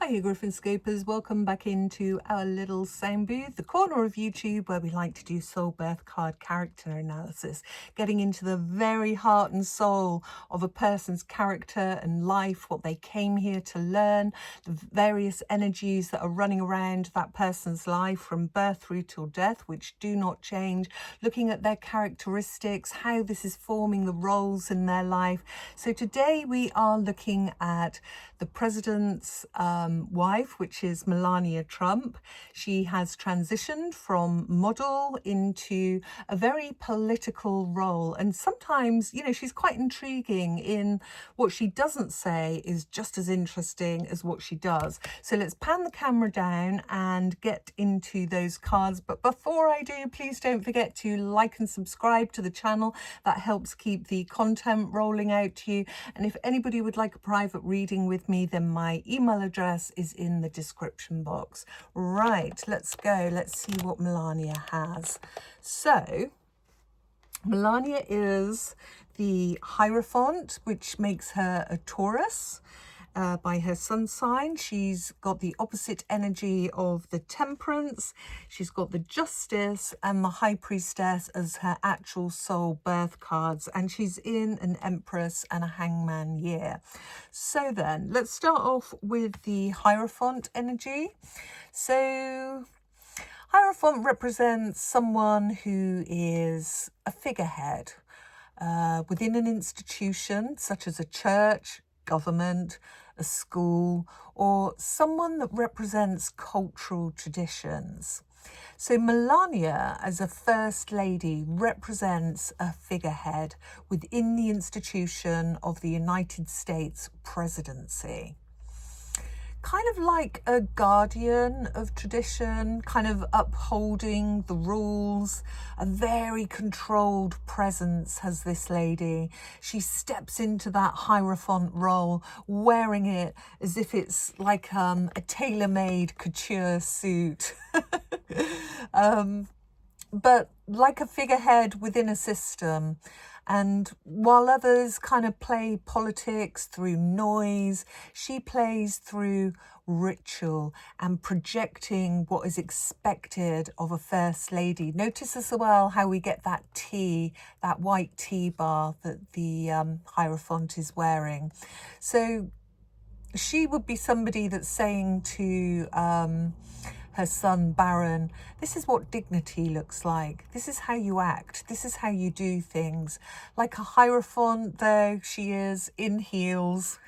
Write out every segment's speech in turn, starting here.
Hi, you Griffin Scoopers. Welcome back into our little sound booth, the corner of YouTube where we like to do soul birth card character analysis, getting into the very heart and soul of a person's character and life, what they came here to learn, the various energies that are running around that person's life from birth through till death, which do not change, looking at their characteristics, how this is forming the roles in their life. So today we are looking at the president's wife, which is Melania Trump. She has transitioned from model into a very political role. And sometimes, you know, she's quite intriguing in what she doesn't say is just as interesting as what she does. So let's pan the camera down and get into those cards. But before I do, please don't forget to like and subscribe to the channel. That helps keep the content rolling out to you. And if anybody would like a private reading with me, then my email address is in the description box. Right, let's go. Let's see what Melania has. So Melania is the Hierophant, which makes her a Taurus. By her sun sign, she's got the opposite energy of the Temperance. She's got the Justice and the High Priestess as her actual soul birth cards, and she's in an Empress and a Hangman year. So then, let's start off with the Hierophant energy. So Hierophant represents someone who is a figurehead within an institution, such as a church, government, a school, or someone that represents cultural traditions. So Melania, as a First Lady, represents a figurehead within the institution of the United States presidency. Kind of like a guardian of tradition, kind of upholding the rules. A very controlled presence has this lady. She steps into that Hierophant role, wearing it as if it's like a tailor-made couture suit. But like a figurehead within a system. And while others kind of play politics through noise, she plays through ritual and projecting what is expected of a First Lady. Notice as well how we get that tea, that white tea bar that the Hierophant is wearing. So she would be somebody that's saying to her son Baron, this is what dignity looks like. This is how you act. This is how you do things. Like a Hierophant, though, she is in heels.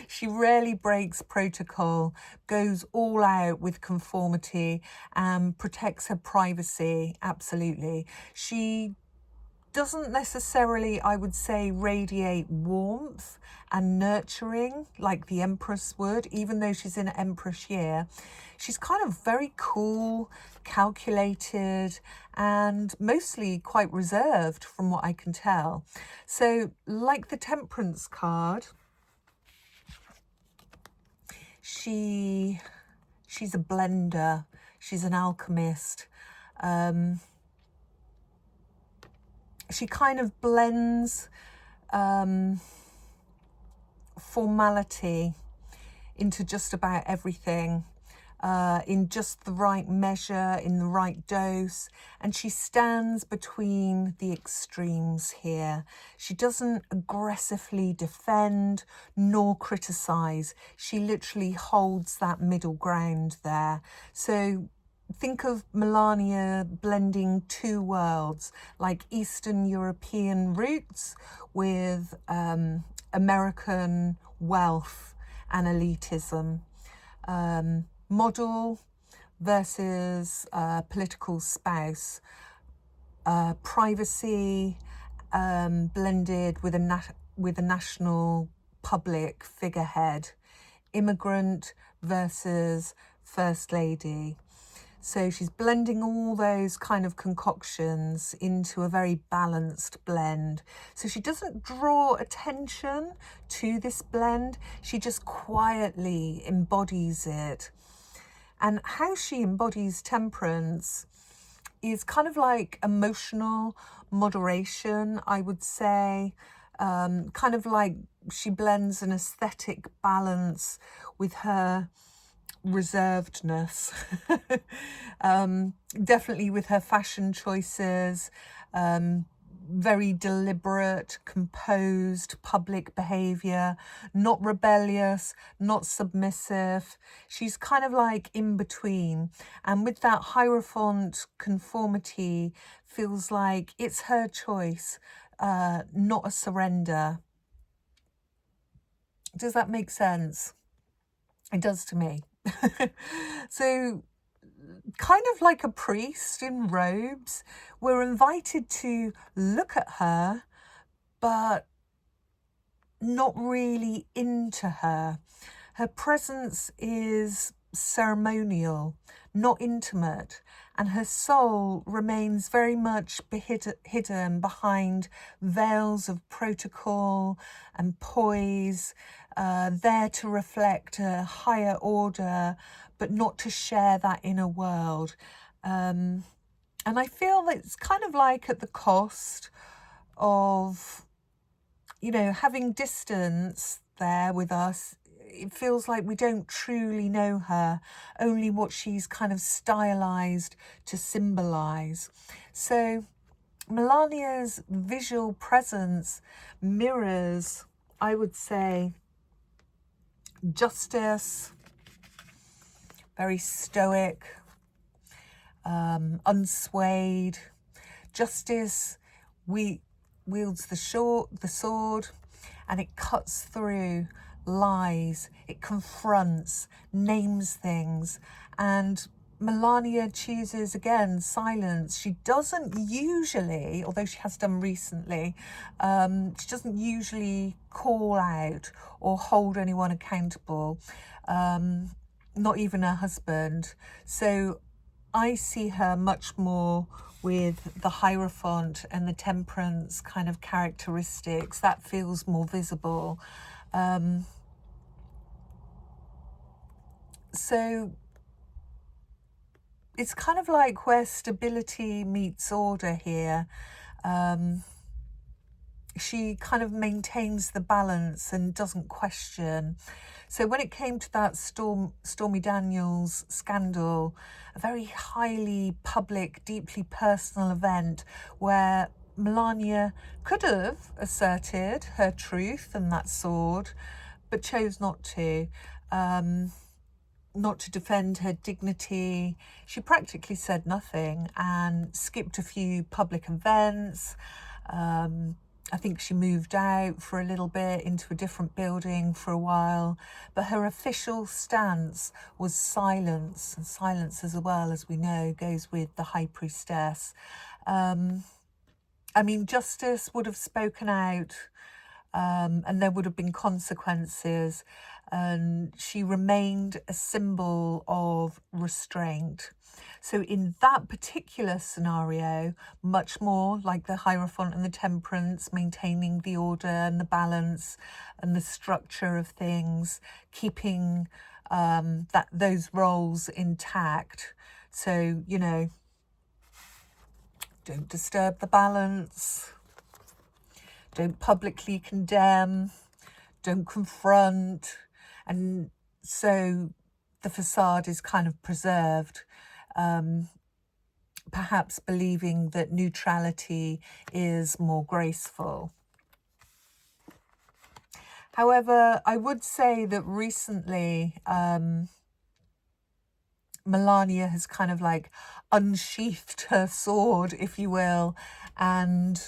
She rarely breaks protocol, goes all out with conformity, and protects her privacy, absolutely. She doesn't necessarily, I would say, radiate warmth and nurturing like the Empress would, even though she's in Empress year. She's kind of very cool, calculated, and mostly quite reserved from what I can tell. So like the Temperance card, she's a blender, she's an alchemist. She kind of blends formality into just about everything, in just the right measure, in the right dose, and she stands between the extremes here. She doesn't aggressively defend nor criticize. She literally holds that middle ground there. So think of Melania blending two worlds, like Eastern European roots with American wealth and elitism. Model versus political spouse. Privacy blended with a national public figurehead. Immigrant versus First Lady. So she's blending all those kind of concoctions into a very balanced blend. So she doesn't draw attention to this blend. She just quietly embodies it. And how she embodies temperance is kind of like emotional moderation, I would say. kind of like she blends an aesthetic balance with her reservedness. Definitely with her fashion choices, very deliberate, composed public behavior, not rebellious, not submissive. She's kind of like in between. And with that Hierophant conformity, feels like it's her choice, not a surrender. Does that make sense? It does to me. So, kind of like a priest in robes, we're invited to look at her, but not really into her. Her presence is ceremonial, not intimate, and her soul remains very much hidden behind veils of protocol and poise, there to reflect a higher order, but not to share that inner world. And I feel that it's kind of like at the cost of, you know, having distance there with us. It feels like we don't truly know her, only what she's kind of stylized to symbolize. So Melania's visual presence mirrors, I would say, justice, very stoic, unswayed. Justice wields the sword, and it cuts through lies, it confronts, names things, and Melania chooses, again, silence. She doesn't usually, although she has done recently, she doesn't usually call out or hold anyone accountable, not even her husband. So I see her much more with the Hierophant and the Temperance kind of characteristics. That feels more visible. So it's kind of like where stability meets order here. She kind of maintains the balance and doesn't question. So when it came to that Stormy Daniels scandal, a very highly public, deeply personal event where Melania could have asserted her truth and that sword, but chose not to. Not to defend her dignity. She practically said nothing and skipped a few public events. I think she moved out for a little bit into a different building for a while, but her official stance was silence, and silence, as well as we know, goes with the High Priestess. I mean, justice would have spoken out, and there would have been consequences, and she remained a symbol of restraint. So in that particular scenario, much more like the Hierophant and the Temperance, maintaining the order and the balance and the structure of things, keeping those roles intact. So, you know, don't disturb the balance, don't publicly condemn, don't confront. And so the facade is kind of preserved, perhaps believing that neutrality is more graceful. However, I would say that recently Melania has kind of like unsheathed her sword, if you will, and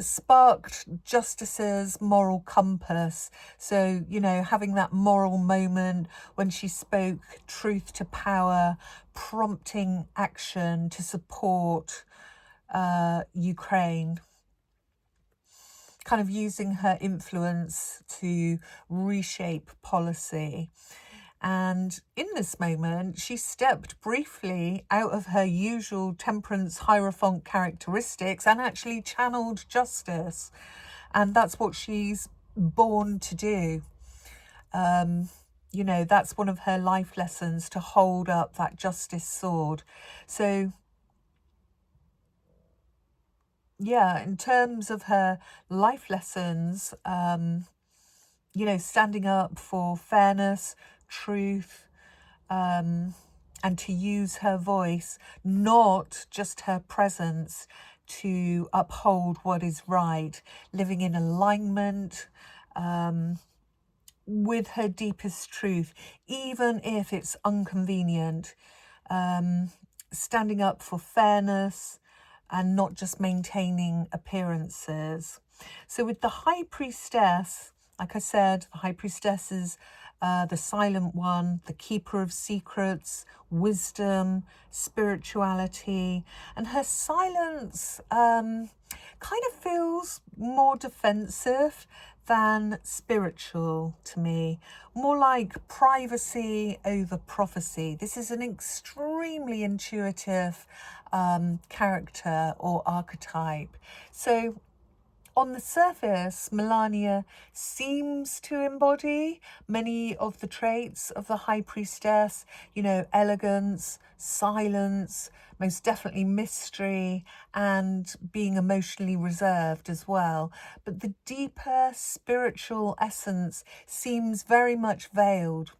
sparked Justice's moral compass. So, you know, having that moral moment when she spoke truth to power, prompting action to support Ukraine, kind of using her influence to reshape policy. And in this moment, she stepped briefly out of her usual Temperance Hierophant characteristics and actually channeled justice. And that's what she's born to do. You know, that's one of her life lessons, to hold up that justice sword. So yeah, in terms of her life lessons, standing up for fairness, truth, and to use her voice, not just her presence, to uphold what is right, living in alignment with her deepest truth, even if it's inconvenient, standing up for fairness and not just maintaining appearances. So with the High Priestess, like I said, the High Priestess is the silent one, the keeper of secrets, wisdom, spirituality, and her silence kind of feels more defensive than spiritual to me, more like privacy over prophecy. This is an extremely intuitive character or archetype. So on the surface, Melania seems to embody many of the traits of the High Priestess, elegance, silence, most definitely mystery, and being emotionally reserved as well. But the deeper spiritual essence seems very much veiled,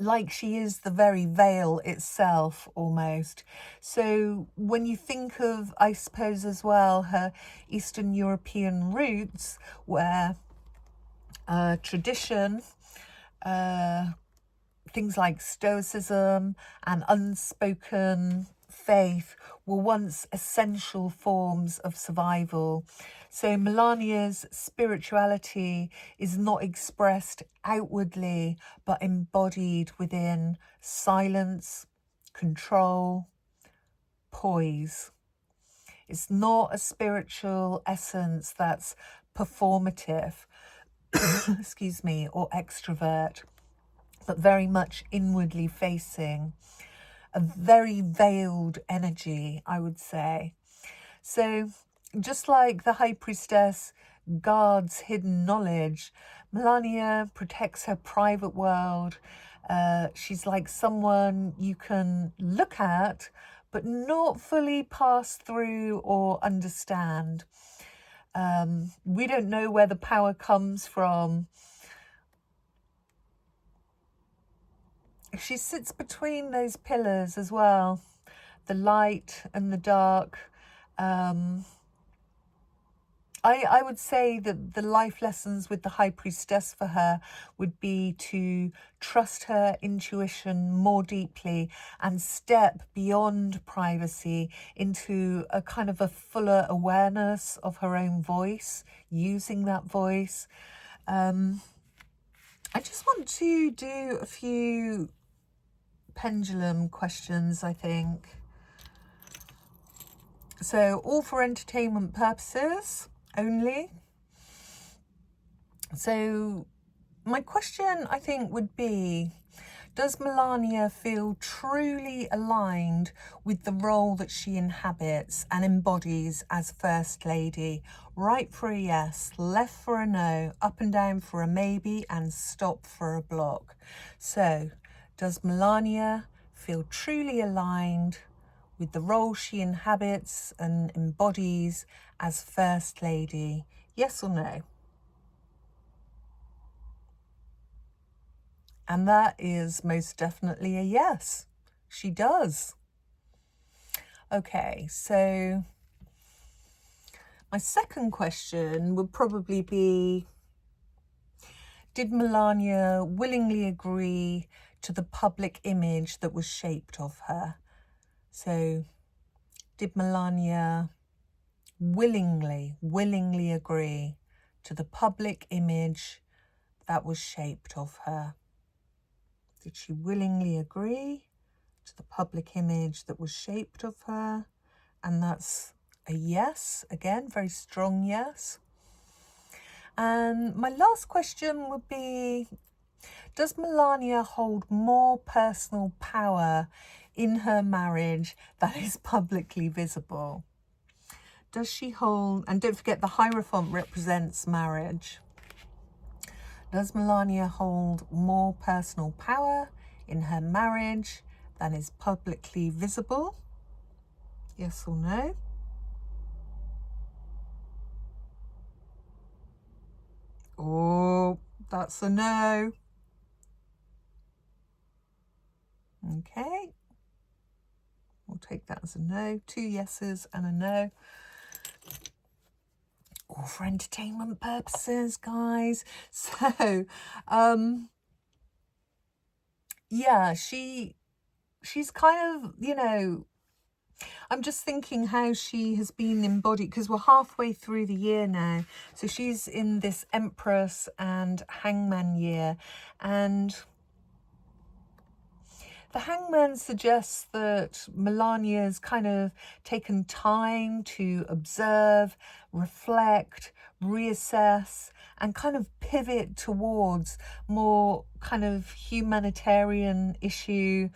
like she is the very veil itself almost. So when you think of, I suppose as well, her Eastern European roots, where tradition, things like Stoicism and unspoken faith were once essential forms of survival. So Melania's spirituality is not expressed outwardly, but embodied within silence, control, poise. It's not a spiritual essence that's performative, excuse me, or extrovert, but very much inwardly facing, a very veiled energy, I would say. So just like the High Priestess guards hidden knowledge, Melania protects her private world. She's like someone you can look at, but not fully pass through or understand. We don't know where the power comes from. She sits between those pillars as well, the light and the dark. I would say that the life lessons with the High Priestess for her would be to trust her intuition more deeply and step beyond privacy into a kind of a fuller awareness of her own voice, using that voice. I just want to do a few pendulum questions, I think. So all for entertainment purposes only. So my question, I think, would be, does Melania feel truly aligned with the role that she inhabits and embodies as First Lady? Right for a yes, left for a no, up and down for a maybe, and stop for a block. So, does Melania feel truly aligned with the role she inhabits and embodies as First Lady? Yes or no? And that is most definitely a yes. She does. Okay, so my second question would probably be, did Melania willingly agree to the public image that was shaped of her? So did Melania willingly agree to the public image that was shaped of her? Did she willingly agree to the public image that was shaped of her? And that's a yes, again, very strong yes. And my last question would be, does Melania hold more personal power in her marriage that is publicly visible? Does she hold, and don't forget the Hierophant represents marriage. Does Melania hold more personal power in her marriage than is publicly visible? Yes or no? Oh, that's a no. Okay. We'll take that as a no. 2 yeses and a no. All for entertainment purposes, guys. So, yeah, she's kind of, you know, I'm just thinking how she has been embodied, because we're halfway through the year now. So she's in this Empress and Hangman year. And the Hangman suggests that Melania's kind of taken time to observe, reflect, reassess, and kind of pivot towards more kind of humanitarian issue,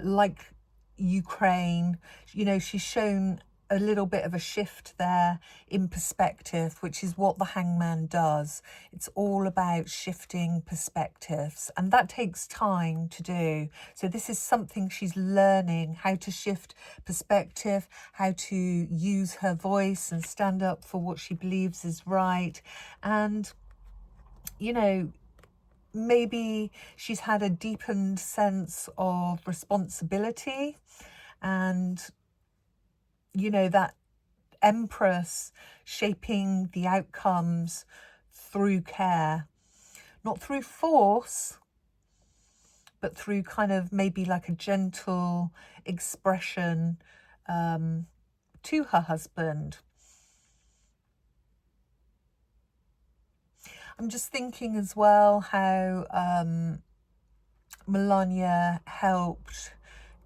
like Ukraine. You know, she's shown a little bit of a shift there in perspective, which is what the Hangman does. It's all about shifting perspectives, and that takes time to do. So this is something she's learning, how to shift perspective, how to use her voice and stand up for what she believes is right. And, you know, maybe she's had a deepened sense of responsibility, and, you know, that Empress shaping the outcomes through care, not through force, but through kind of maybe like a gentle expression to her husband. I'm just thinking as well how Melania helped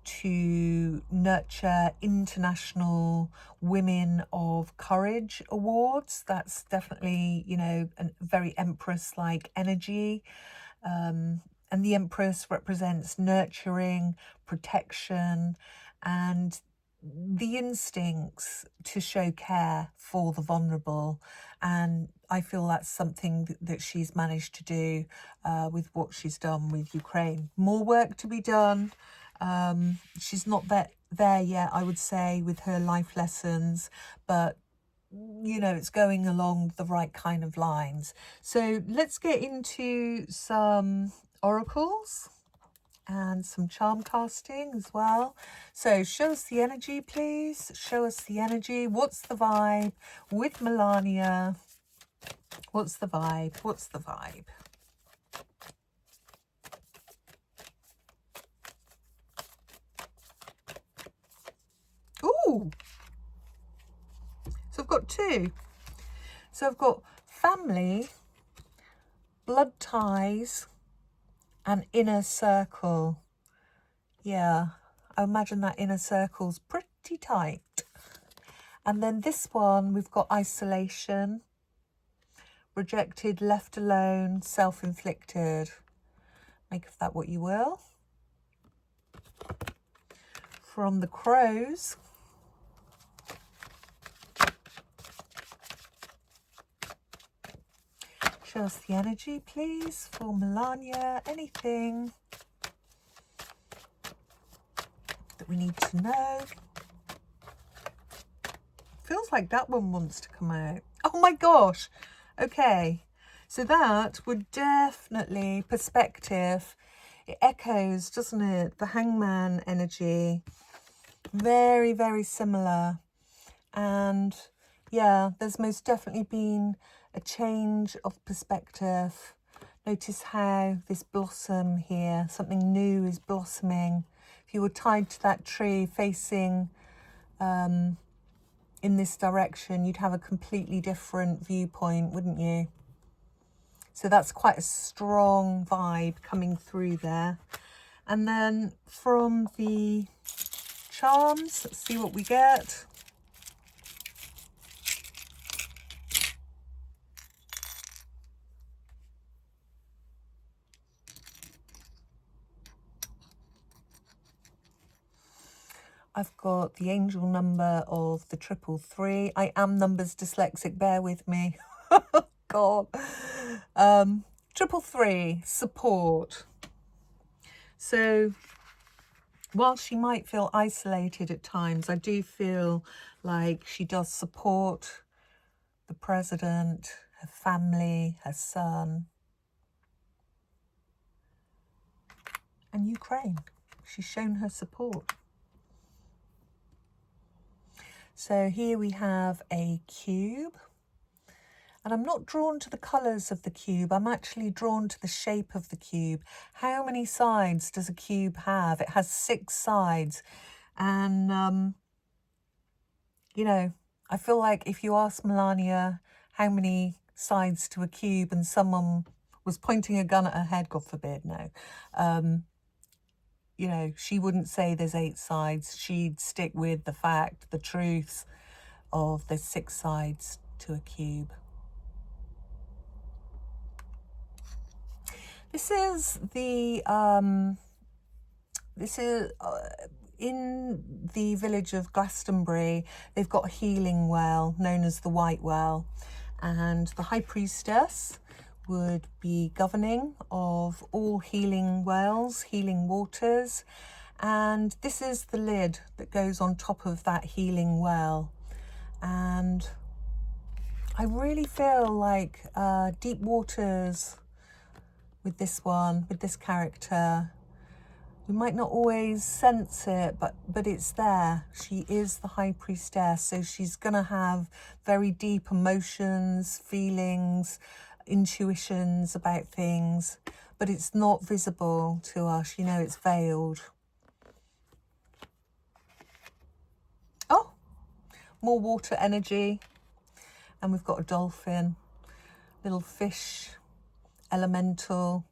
to nurture International Women of Courage Awards. That's definitely, you know, a very Empress-like energy. And the Empress represents nurturing, protection, and the instincts to show care for the vulnerable. And I feel that's something that she's managed to do with what she's done with Ukraine. More work to be done. She's not there yet, I would say, with her life lessons, but you know, it's going along the right kind of lines. So let's get into some oracles and some charm casting as well. So show us the energy, please. Show us the energy. What's the vibe with Melania? What's the vibe? What's the vibe? Ooh! So I've got 2. So I've got family, blood ties, and inner circle. Yeah, I imagine that inner circle's pretty tight. And then this one, we've got isolation, rejected, left alone, self-inflicted. Make of that what you will. From the crows, show us the energy, please, for Melania. Anything that we need to know. Feels like that one wants to come out. Oh my gosh. Okay. So that would definitely, perspective, it echoes, doesn't it? The Hangman energy. Very, very similar. And yeah, there's most definitely been a change of perspective. Notice how this blossom here, something new is blossoming. If you were tied to that tree facing in this direction, you'd have a completely different viewpoint, wouldn't you? So that's quite a strong vibe coming through there. And then from the charms, let's see what we get. I've got the angel number of the 333. I am numbers dyslexic, bear with me. God. 333, support. So while she might feel isolated at times, I do feel like she does support the president, her family, her son, and Ukraine. She's shown her support. So here we have a cube, and I'm not drawn to the colours of the cube. I'm actually drawn to the shape of the cube. How many sides does a cube have? It has 6 sides. And, you know, I feel like if you ask Melania how many sides to a cube and someone was pointing a gun at her head, God forbid, no, you know, she wouldn't say there's 8 sides. She'd stick with the fact, the truth of there's 6 sides to a cube. This is the in the village of Glastonbury. They've got a healing well known as the White Well, and the High Priestess would be governing of all healing wells, healing waters, and this is the lid that goes on top of that healing well. And I really feel like deep waters with this one, with this character. We might not always sense it, but it's there. She is the High Priestess, so she's going to have very deep emotions, feelings, intuitions about things, but it's not visible to us. You know, it's veiled. Oh, more water energy. And we've got a dolphin, little fish, elemental,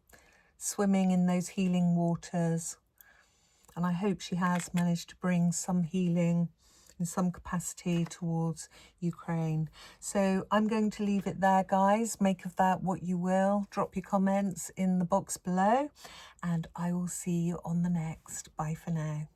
swimming in those healing waters. And I hope she has managed to bring some healing in some capacity towards Ukraine. So I'm going to leave it there, guys. Make of that what you will. Drop your comments in the box below, and I will see you on the next. Bye for now.